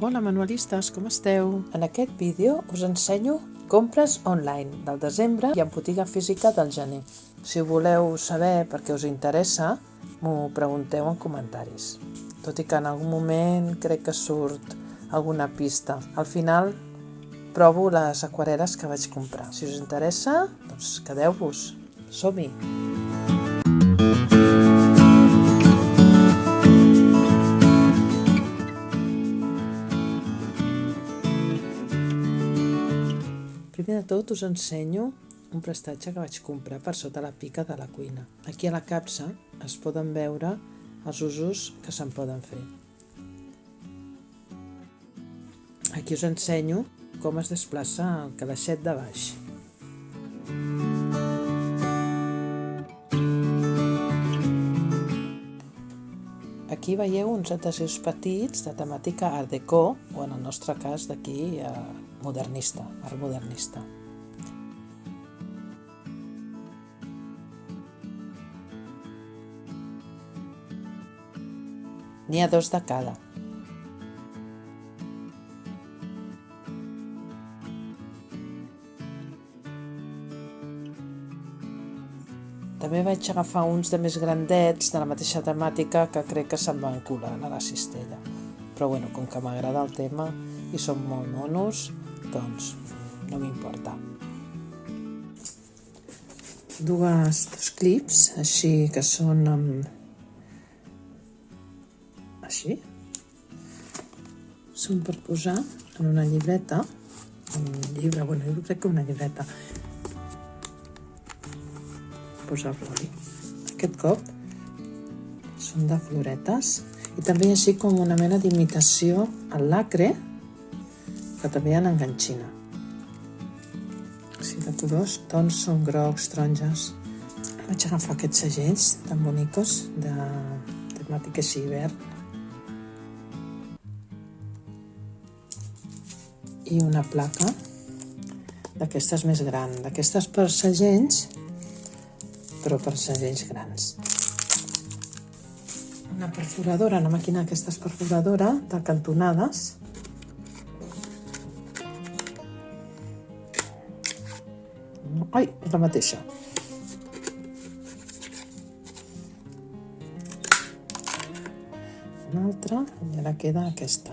Hola manualistes, com esteu? En aquest vídeo us ensenyo compres online del desembre i en botiga física del gener. Si ho voleu saber perquè us interessa, m'ho pregunteu en comentaris. Tot i que en algun moment crec que surt alguna pista. Al final provo les aquarel·les que vaig comprar. Si us interessa, doncs quedeu-vos. Som-hi! Primer de tot us ensenyo un prestatge que vaig comprar per sota la pica de la cuina. Aquí a la capsa es poden veure els usos que se'n poden fer. Aquí us ensenyo com es desplaça el calaixet de baix. Aquí veieu uns adhesius petits de temàtica art déco, o en el nostre cas d'aquí modernista, art modernista. N'hi ha 2 de cada. També vaig agafar uns de més grandets de la mateixa temàtica que crec que se'n van colar a la cistella. Però bueno, com que m'agrada el tema i són molt monos, doncs no m'importa. Dos clips, així que són així. Són per posar en una llibreta, un llibre, bueno, jo crec que una llibreta. Posar l'oli. Aquest cop són de floretes i també hi ha així com una mena d'imitació al lacre que també hi ha en enganxina. Així de colors, tons són grocs, taronges. Vaig agafar aquests segells tan bonicos de temàtica així verd i una placa d'aquestes més gran, d'aquestes per segells, però per segells grans. Una perforadora, una màquina d'aquestes perforadora de cantonades. Ai, és la mateixa. Una altra, i ara queda aquesta.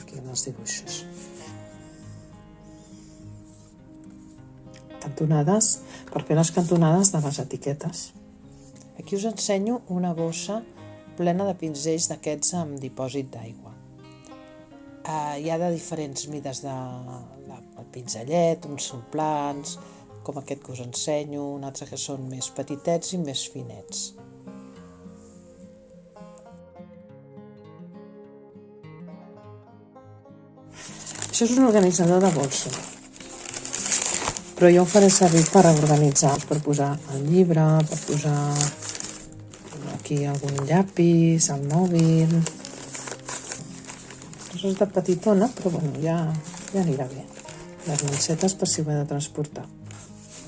Aquí en els dibuixos. Cantonades, per fer les cantonades de les etiquetes. Aquí us ensenyo una bossa plena de pinzells d'aquests amb dipòsit d'aigua. Hi ha de diferents mides el pinzellet, uns són plans, com aquest que us ensenyo, un altre que són més petitets i més finets. Això és un organitzador de bolso, però jo ho faré servir per organitzar, per posar el llibre, per posar aquí algun llapis, el mòbil. És de petitona, però bueno, ja anirà bé. Les mancetes per si ho he de transportar.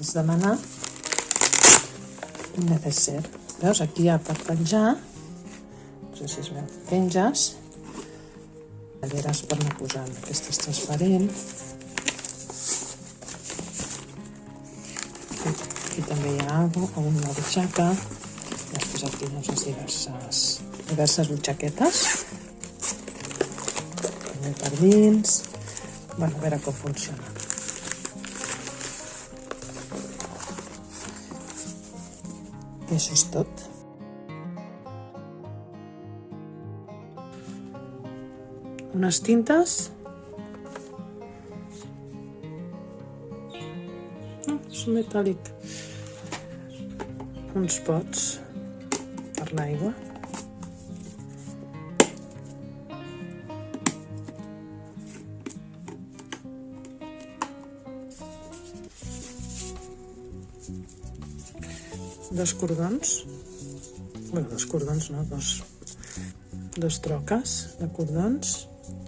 És demanar un necesser. Veus, aquí hi ha per penjar, no sé si es veu, penges, talleres per anar posant, aquesta és transparent. Aquí també hi ha una butxaca, després aquí diverses butxaquetes. També per dins. Bueno, a veure com funciona. I això és tot. Unes tintes. És metàl·lic. Uns pots per l'aigua. Dos cordons, bueno, dos cordons no, dos troques de cordons,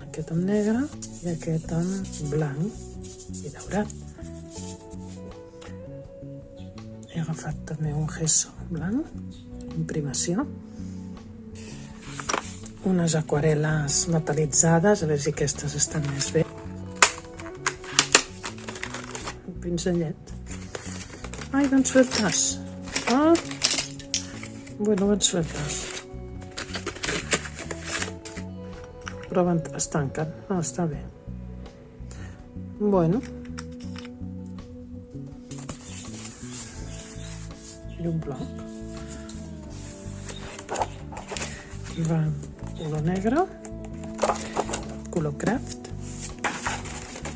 aquest amb negre i aquest amb blanc i daurat. He agafat també un gesso blanc, imprimació, unes aquarel·les metal·litzades, a veure si aquestes estan més bé. Un pinzellet. Ai, van sueltes. Ah. Bueno, van sueltes. Però es tanquen. Ah, està bé. Bueno. I un bloc. Aquí va color negre, color craft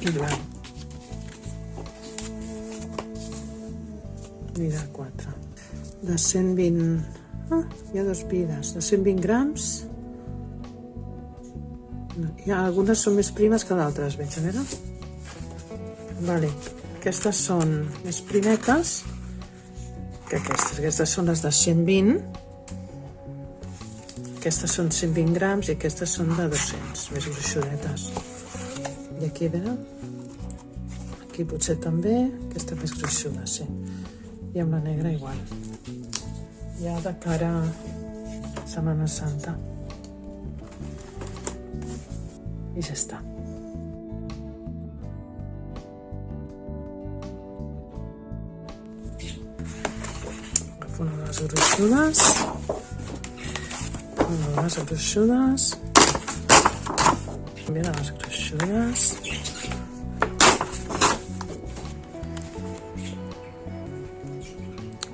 i blanc. Vida 4. De 120... Ah, hi ha dos vides. De 120 grams. Algunes són més primes que d'altres, veig, a veure. Vale. Aquestes són més primetes que aquestes. Aquestes són les de 120. Aquestes són 120 grams i aquestes són de 200, més gruixudetes. I aquí, a veure, aquí potser també, aquesta més gruixuda, sí. I amb la negra igual. Ja de cara a Setmana Santa. I ja està. Agafo una de les gruixudes. Una de les gruixudes. També de les gruixudes.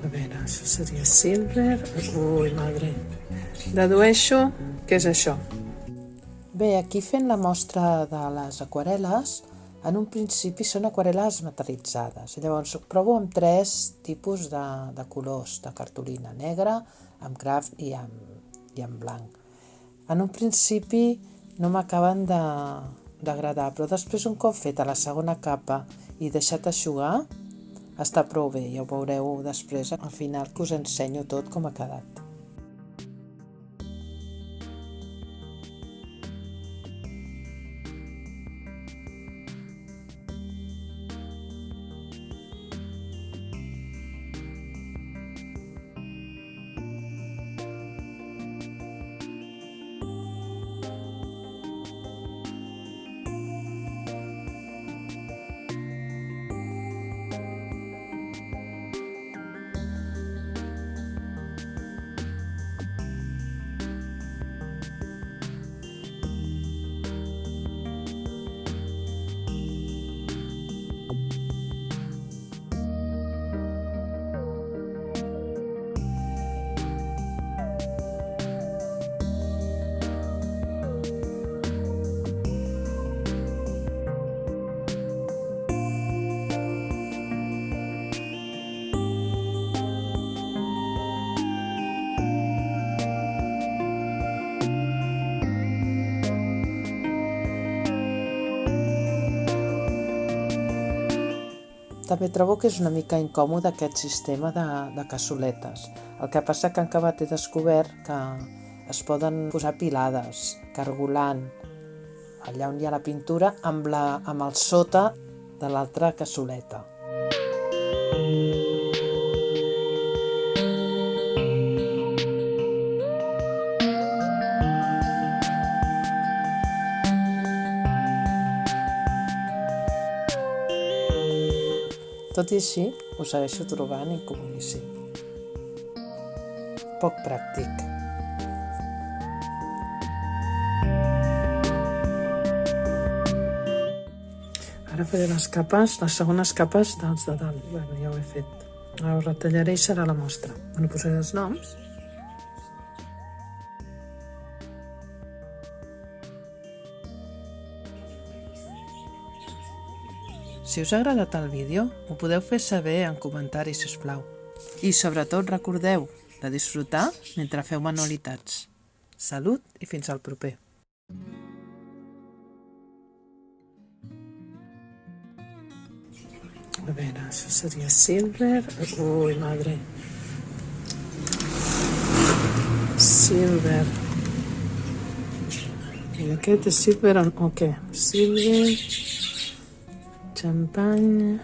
A veure, això seria silver. Ui, madre. Dedueixo què és això. Bé, aquí fent la mostra de les aquarel·les, en un principi són aquarel·les metal·litzades. Llavors provo amb 3 tipus de colors de cartolina: negra, amb craft i en blanc. En un principi no m'acaben d'agradar, però després, un cop feta la segona capa i deixat eixugar, està prou bé. Ja ho veureu després al final, que us ensenyo tot com ha quedat. També trobo que és una mica incòmode aquest sistema de cassoletes. El que passa que en acabat he descobert que es poden posar pilades, cargolant allà on hi ha la pintura amb el sota de l'altra cassoleta. Tot i així, ho segueixo trobant incomodíssim. Poc pràctic. Ara faré les segones capes dels de dalt. Bueno, ja ho he fet. Ara ho retallaré i serà la mostra. Bueno, posaré els noms. Si us ha agradat el vídeo, ho podeu fer saber en comentaris, si us plau. I sobretot recordeu de disfrutar mentre feu manualitats. Salut i fins al proper. A veure, això seria silver. Ui, madre. Silver. I aquest és silver o què? Silver. Xampany.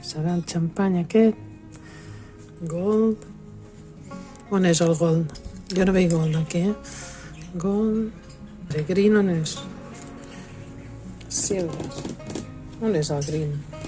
Serà el xampany aquest. Gold. On és el gold? Jo no veig gold aquí, Gold. El green on és? Silver. On és el green?